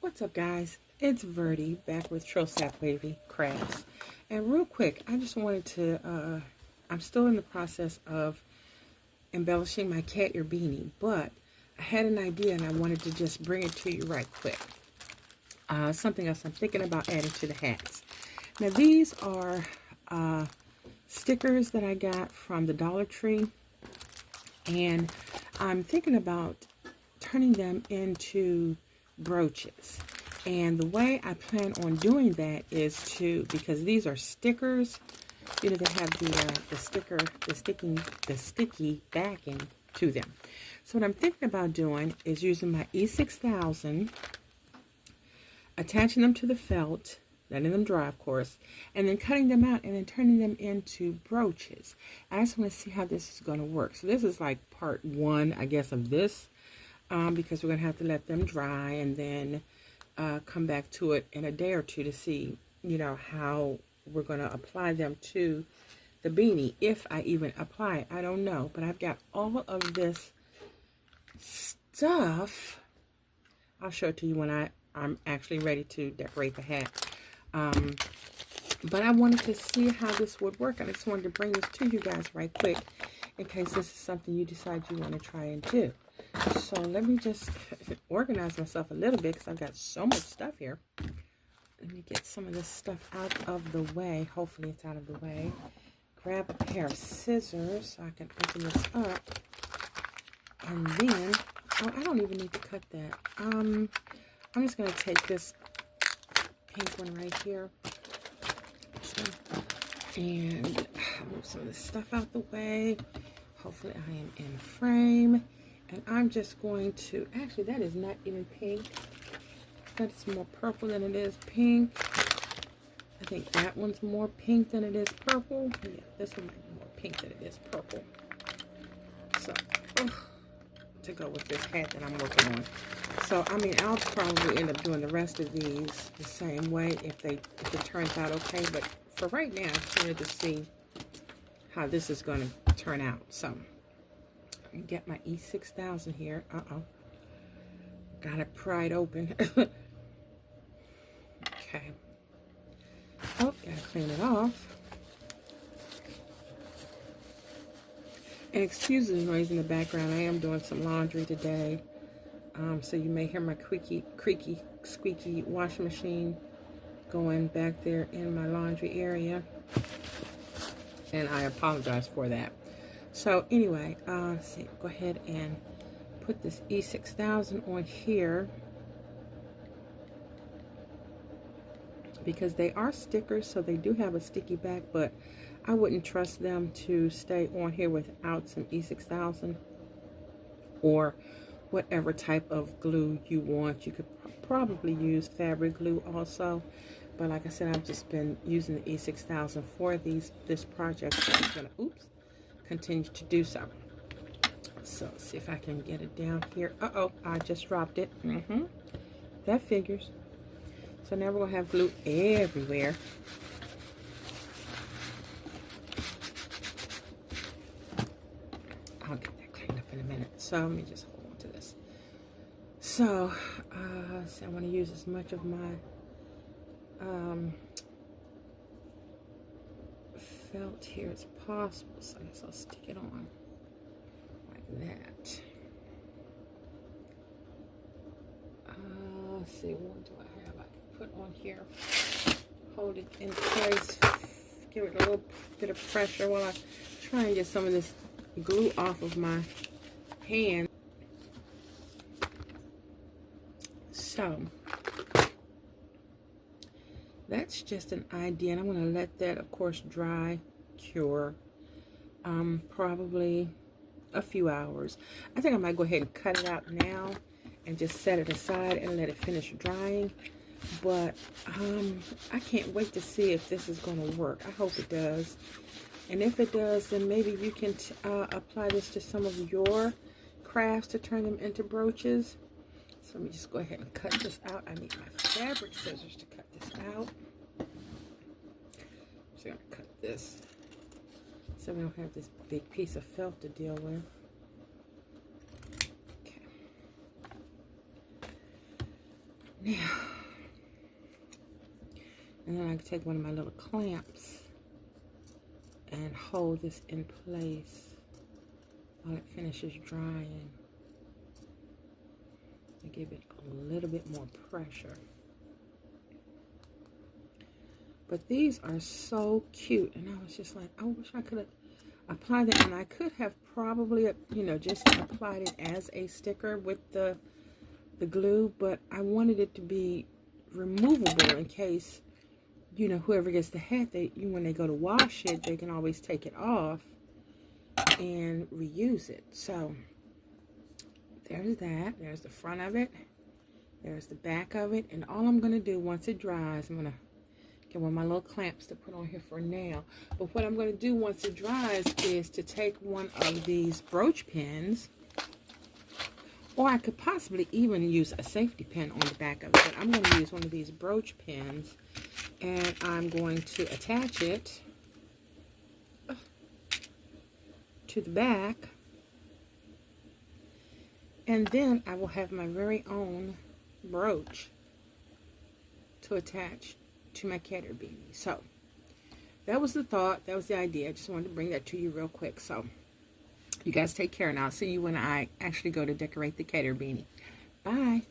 What's up, guys? It's Verdi back with Trosap Wavy Crafts. And real quick, I just wanted to, I'm still in the process of embellishing my cat ear beanie, but I had an idea and I wanted to just bring it to you right quick. Something else I'm thinking about adding to the hats. Now, these are stickers that I got from the Dollar Tree, and I'm thinking about turning them into brooches. And the way I plan on doing that is because these are stickers, you know, they have the sticky backing to them. So what I'm thinking about doing is using my E6000, attaching them to the felt, letting them dry, of course, and then cutting them out and then turning them into brooches. I just want to see how this is going to work. So this is like part one, I guess, of this. Because we're going to have to let them dry and then come back to it in a day or two to see, you know, how we're going to apply them to the beanie. If I even apply it, I don't know. But I've got all of this stuff. I'll show it to you when I'm actually ready to decorate the hat. But I wanted to see how this would work. I just wanted to bring this to you guys right quick in case this is something you decide you want to try and do. So let me just organize myself a little bit because I've got so much stuff here. Let me get some of this stuff out of the way. Hopefully it's out of the way. Grab a pair of scissors so I can open this up. And then, oh, I don't even need to cut that. I'm just going to take this pink one right here. And move some of this stuff out the way. Hopefully I am in frame. And I'm just going to, actually that is not even pink. That is more purple than it is pink. I think that one's more pink than it is purple. Yeah, this one might be more pink than it is purple. So, to go with this hat that I'm working on. So, I mean, I'll probably end up doing the rest of these the same way if it turns out okay. But for right now, I just wanted to see how this is going to turn out. So, get my E6000 here. Got it pried open. Okay. Oh, gotta clean it off. And excuse the noise in the background. I am doing some laundry today. So you may hear my creaky, squeaky washing machine going back there in my laundry area. And I apologize for that. So anyway, let's see, go ahead and put this E6000 on here because they are stickers, so they do have a sticky back, but I wouldn't trust them to stay on here without some E6000 or whatever type of glue you want. You could probably use fabric glue also, but like I said, I've just been using the E6000 for this project, so I'm gonna, oops, continue to do so. So let's see if I can get it down here. I just dropped it. That figures. So now we're gonna have glue everywhere. I'll get that cleaned up in a minute. So let me just hold on to this. So I want to use as much of my felt here as possible, so I guess I'll stick it on like that. Let's see, what do I have I can put on here? Hold it in place, give it a little bit of pressure while I try and get some of this glue off of my hand. So that's just an idea, and I'm going to let that, of course, dry, cure, probably a few hours. I think I might go ahead and cut it out now and just set it aside and let it finish drying. But I can't wait to see if this is going to work. I hope it does. And if it does, then maybe you can apply this to some of your crafts to turn them into brooches. So let me just go ahead and cut this out. I need my fabric scissors to cut this out. So I'm going to cut this so we don't have this big piece of felt to deal with. Okay. Now, and then I can take one of my little clamps and hold this in place while it finishes drying. And give it a little bit more pressure. But these are so cute, and I was just like, I wish I could have applied them, and I could have probably, you know, just applied it as a sticker with the glue, but I wanted it to be removable in case, you know, whoever gets the hat, when they go to wash it, they can always take it off and reuse it. So there's that. There's the front of it. There's the back of it. And all I'm going to do once it dries, I'm going to get one of my little clamps to put on here for now. But what I'm going to do once it dries is to take one of these brooch pins, or I could possibly even use a safety pin on the back of it. But I'm going to use one of these brooch pins, and I'm going to attach it to the back. And then I will have my very own brooch to attach to my cater beanie. So that was the thought. That was the idea. I just wanted to bring that to you real quick. So you guys take care, and I'll see you when I actually go to decorate the cater beanie. Bye.